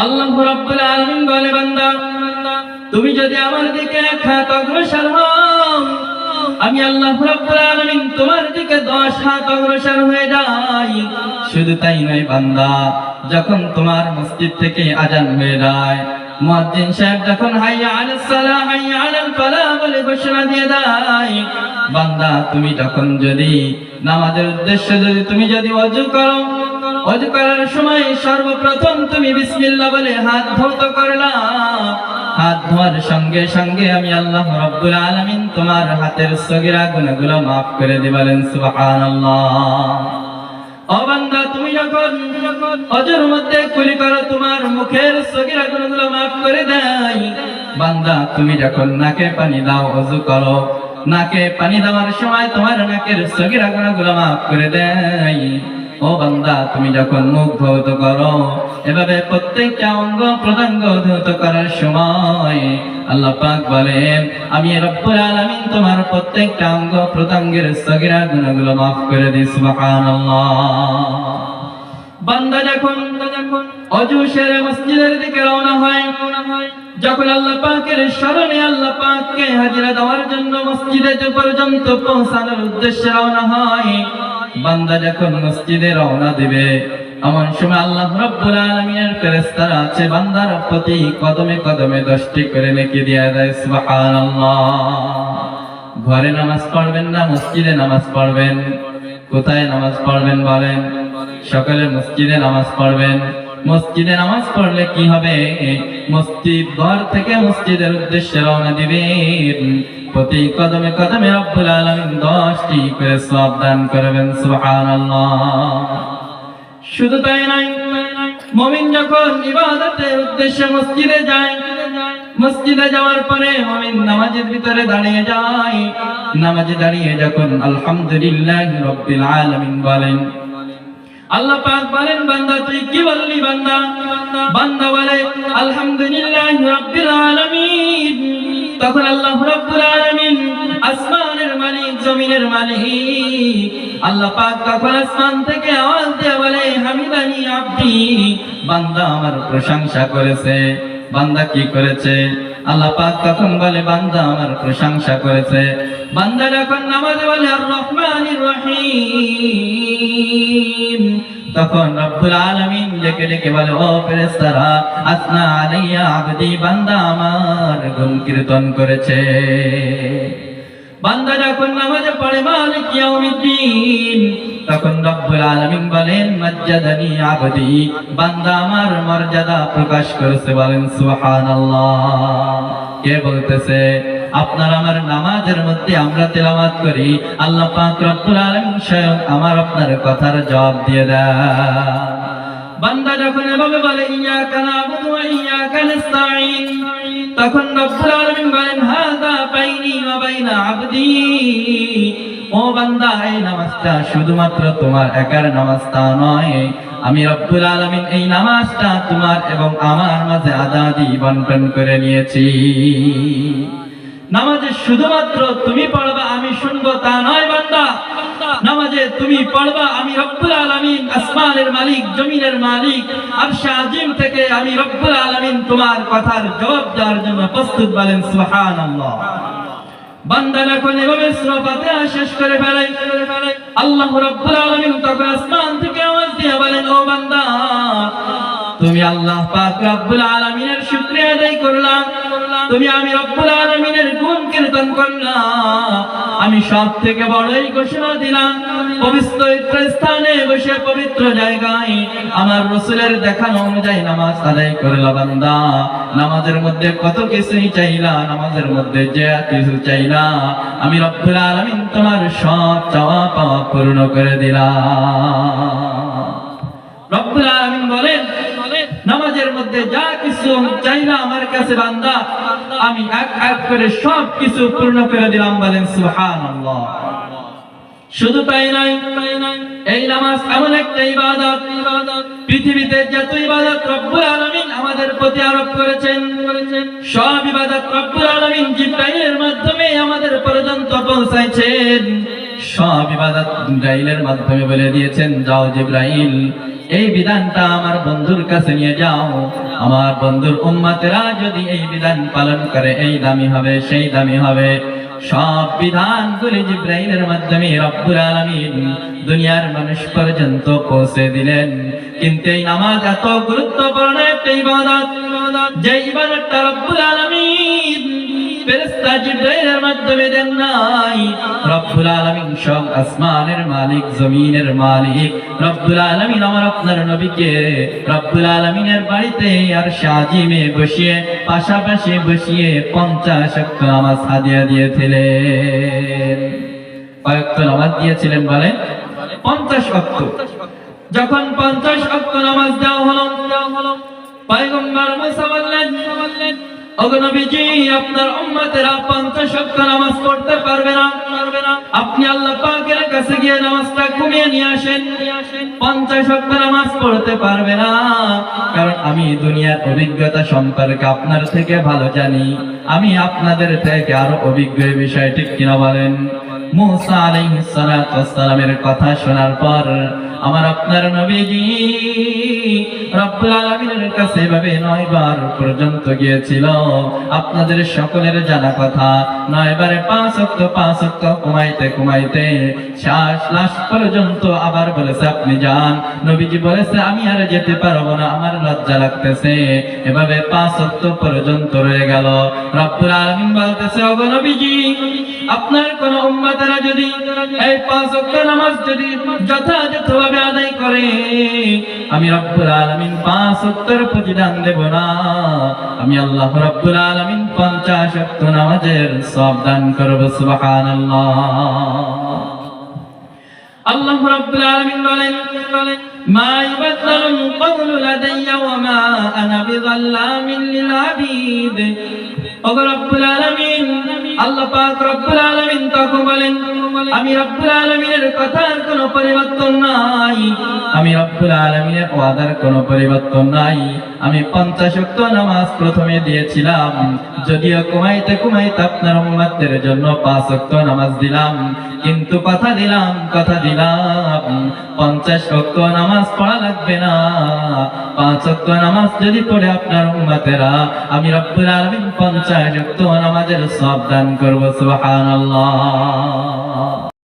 আল্লাহ রাব্বুল আলামিন বলে, বান্দা তুমি যদি আমার দিকে এক হাত অগ্রসর হও, আমি আল্লাহ রাব্বুল আলামিন তোমার দিকে 10 হাত অগ্রসর হয়ে যাই। শুধু তাই নয় বান্দা, যখন তোমার মসজিদ থেকে আজান হয়ে যায়, মুয়াজ্জিন সাহেব যখন হাইয়া আলাস সালাহ হাইয়া আলাল ফালাহ বলে ঘোষণা দিয়ে দেয়, বান্দা তুমি যখন যদি নামাজের উদ্দেশ্যে তুমি যদি ওযু করো, ওযু করার সময় সর্বপ্রথম তুমি বিসমিল্লাহ বলে হাত ধৌত করলা, হাত ধোয়ার সঙ্গে সঙ্গে আমি আল্লাহ রাব্বুল আলামিন তোমার হাতের সগীরা গুনাহগুলো maaf করে দিই। বলেন সুবহানাল্লাহ। ও বান্দা তুমি যখন ওযুর মধ্যে কুলি করো, তোমার মুখের সগীরা গুনাহগুলো maaf করে দেয়। বান্দা তুমি যখন নাকে পানি দাও, ওযু করো, নাকে পানি দেওয়ার সময় তোমার নাকের সগীরা গুনাহগুলো maaf করে দেয়। ও বান্দা তুমি যখন মুখ ধৌত করো, এভাবে প্রত্যেকটা অঙ্গ প্রত্যঙ্গ ধৌত করার সময় আল্লাহ পাক বলেন, আমি রব্বুল আলামিন তোমার প্রত্যেকটা অঙ্গ প্রত্যঙ্গের সগীরা গুনাহগুলো maaf করে দিই। সুবহানাল্লাহ। বান্দা যখন ওযু সেরে মসজিদের দিকে রওনা হয়, যখন আল্লাহ পাকের শরণে আল্লাহ পাককে হাজিরা দেওয়ার জন্য মসজিদে পর্যন্ত পৌঁছানোর উদ্দেশ্যে রওনা হয়, বান্দা যখন মসজিদে রওনা দিবে, এমন সময় আল্লাহ রাব্বুল আলামিনের ফেরেশতারা আছে বান্দার প্রতি কদমে কদমে 10টি করে নেকি দিয়ে দেয়। সুবহানাল্লাহ। ঘরে নামাজ পড়বেন না মসজিদে নামাজ পড়বেন? কোথায় নামাজ পড়বেন বলেন? সকালে মসজিদে নামাজ পড়বেন। মসজিদে নামাজ পড়লে কি হবে? মসজিদ ঘর থেকে মসজিদের উদ্দেশ্যে রওনা দিবেন, প্রতি কদমে কদমে রব্বুল আলামিন 10টি করে সওয়াব দান করবেন। সুবহানাল্লাহ। শুধু তাই নয়, মুমিন যখন ইবাদতের উদ্দেশ্যে মসজিদে যায়, মসজিদে যাওয়ার পরে মুমিন নামাজের ভিতরে দাঁড়িয়ে যায়। নামাজে দাঁড়িয়ে যখন আলহামদুলিল্লাহি রাব্বিল আলামিন বলেন, আল্লাহ পাক বলেন, বান্দা তুই কি বললি? বান্দা বলে আলহামদুলিল্লাহি রাব্বিল আলামিন। তখন আল্লাহ রাব্বুল আলামিন, আসমানের মালিক, জমিনের মালিক, আল্লাহ পাক তখন আসমান থেকে আওয়াজ দিয়ে বলে, হামিদানি আব্দি, বান্দা আমার প্রশংসা করেছে। বান্দা কি করেছে? আল্লাহ পাক তখন বলে, বান্দা আমার প্রশংসা করেছে। বান্দা যখন নামাজে বলে আর রহমানির রহিম, তখন রব্বুল আলামিন ডেকে ডেকে বলে, ও ফেরেশতারা, আসনা আলাইয়া আবদি, বান্দা আমার গুণ কীর্তন করেছে। বান্দা যখন নামাজে পড়ে মালিক ইয়াউমিদ্দিন, তখন রব্বুল আলামিন বলেন, মাজ্জাদানি আবদি, বান্দা আমার মর্যাদা প্রকাশ করেছে। বলেন সুবহানাল্লাহ। কে বলতেছে? আপনার আমার নামাজের মধ্যে আমরা তেলাওয়াত করি, আল্লাহ পাক রব্বুল আলামিন স্বয়ং আমার আপনার কথার জবাব দিয়ে দেয়। বান্দা যখন এভাবে বলে ইয়াকা না'বুদু ওয়া ইয়াকা নাস্তাঈন, তখন রব্বুল আলামিন বলেন, হাযা বাইনি ওয়া বাইনা আবদি, ও বান্দা এই নামাজটা শুধুমাত্র তোমার একার নামাজ তা নয়, আমি রব্বুল আলামিন এই নামাজটা তোমার এবং আমার মাঝে আদাদি বন্টন করে নিয়েছি। নামাজে শুধুমাত্র তুমি পড়বা আমি শুনবো তা নয় বান্দা, নামাজে তুমি পড়বা আমি রব্বুল আলামিন, আসমানের মালিক, জমিনের মালিক, আরশে আজিম থেকে আমি রব্বুল আলামিন তোমার কথার জবাব দেওয়ার জন্য প্রস্তুত। বলেন সুবহানাল্লাহ। বান্দা যখন এভাবে সূরা ফাতিহা শেষ করে ফেলে, আল্লাহ রাব্বুল আলামিন তখন আসমান থেকে আওয়াজ দিয়ে বলেন, ও বান্দা তুমি আল্লাহ পাক রব্বুল আলামিনের শুকরিয়া আদায় করলা, তুমি আমি রব্বুল আলামিনের গুণ কীর্তন করলা, আমি সব থেকে বড়ই ঘোষণা দিলাম, পবিত্র স্থানে বসে পবিত্র জায়গায় আমার রাসূলের দেখানো অনুযায়ী নামাজ আদায় করলা। বান্দা নামাজের মধ্যে কত কিছুই চাইলা, নামাজের মধ্যে যে কিছু চাইলা আমি রব্বুল আলামিন তোমার সব চাওয়া পাওয়া পূর্ণ করে দিলাম। রব্বুল আলামিন বলেন, নামাজের মধ্যে যা কিছু চাইলা আমার কাছে বান্দা, আমি এক এক করে সব কিছু পূর্ণ করে দিলাম। বলেন সুবহানাল্লাহ। শুধু তাই নয়, এই নামাজ এমন একটা ইবাদত, পৃথিবীতে যত ইবাদত রব্বুল আলামিন আমাদের প্রতি আরোপ করেছেন, সব ইবাদত রব্বুল আলামিন জিবরাইলের মাধ্যমে আমাদের পর্যন্ত পৌঁছাইছেন। সব ইবাদত জিবরাইলের মাধ্যমে বলে দিয়েছেন, যাও জিবরাইল এই বিধানটা আমার বন্ধুর কাছে নিয়ে যাও, আমার বন্ধুর উম্মতেরা যদি এই বিধান পালন করে এই দামি হবে সেই দামি হবে। সব বিধানগুলি জিবরাইলের মাধ্যমে রব্বুল আলামিন দুনিয়ার মানুষ পর্যন্ত পৌঁছে দিলেন। কিন্তু এই নামাজ এত গুরুত্বপূর্ণ একটা ইবাদত, যে ইবাদতটা রব্বুল আলামিন ফেরেশতা জিবরাইলের মাধ্যমে দেন নাই। রব্বুল আলামিন সব আসমানের মালিক, জমিনের মালিক রব্বুল আলামিন আমার আপনার নবীকে রব্বুল আলামিনের বাড়িতে আর সাজিমে বসিয়ে পাশাপাশি বসিয়ে 50 ওয়াক্ত নামাজ হাদিয়া দিয়েছিলেন। কয়েকটা নামাজ দিয়েছিলেন বলেন? 50 ওয়াক্ত। যখন 50 ওয়াক্ত নামাজ দেওয়া হলো, পয়গম্বর মুসা বললেন, ওগো নবীজি আপনার উম্মতেরা 50 ওয়াক্ত নামাজ পড়তে পারবে না, আপনি আল্লাহ পাকের কাছে গিয়ে নামাজটা কমিয়ে নিয়ে আসেন। 50 ওয়াক্ত নামাজ পড়তে পারবে না, কারণ আমি দুনিয়ার অভিজ্ঞতা সম্পর্কে আপনার থেকে ভালো জানি, আমি আপনাদের থেকে আরো অভিজ্ঞ এই বিষয়ে, ঠিক কিনা বলেন? মুসা আলাইহিস সালাতু ওয়াস সালামের কথা শোনার পর আমার আপনার নবীজি রব্বুল আলামিনের কাছে এভাবে 9 বার পর্যন্ত গিয়েছিল। আপনাদের সকলের জানা কথা, 9 বারে 5 ওয়াক্ত কমাইতে কমাইতে শেষ লাস্ট পর্যন্ত আবার বলেছে আপনি যান। নবীজি বলেছে আমি আর যেতে পারবো না, আমার লজ্জা লাগতেছে। এভাবে 5 ওয়াক্ত পর্যন্ত রয়ে গেল। রব্বুল আলামিন বলতেছে, ওগো নবীজি আপনার কোন উম্মতেরা যদি এই 5 ওয়াক্ত নামাজ যদি যথাযথভাবে আদায় করে, আমি রব্বুল আলামিন 5 ওয়াক্তের প্রতিদান দেব না, আমি আল্লাহ রব্বুল আলামিন 50 ওয়াক্ত নামাজের সওয়াব দান করব। সুবহানাল্লাহ। আল্লাহ রাব্বুল আলামিন বলেন, মা ইবাদদালুল কওলু লাদাইয়া ওয়া মা আনা বিযাল্লামিন লিল আবিদ। ওগো রব্বুল আলামিন, আল্লাহ পাক রব্বুল আলামিন তখন বলেন, আমি রব্বুল আলামিনের কথার কোনো পরিবর্তন নাই, আমি রব্বুল আলামিনের ওয়াদার কোনো পরিবর্তন নাই। আমি 50 ওয়াক্ত নামাজ প্রথমে দিয়েছিলাম, যদিও কমাইতে কমাইতে আপনার উম্মতদের জন্য 5 ওয়াক্ত নামাজ দিলাম, কিন্তু কথা দিলাম 50 ওয়াক্ত নামাজ পড়া লাগবে না। 5 ওয়াক্ত নামাজ যদি পড়ে আপনার উম্মতেরা, আমি রব্বুল আলামিন 50 ওয়াক্ত নামাজের সওয়াব দান করব। সুবহানাল্লাহ।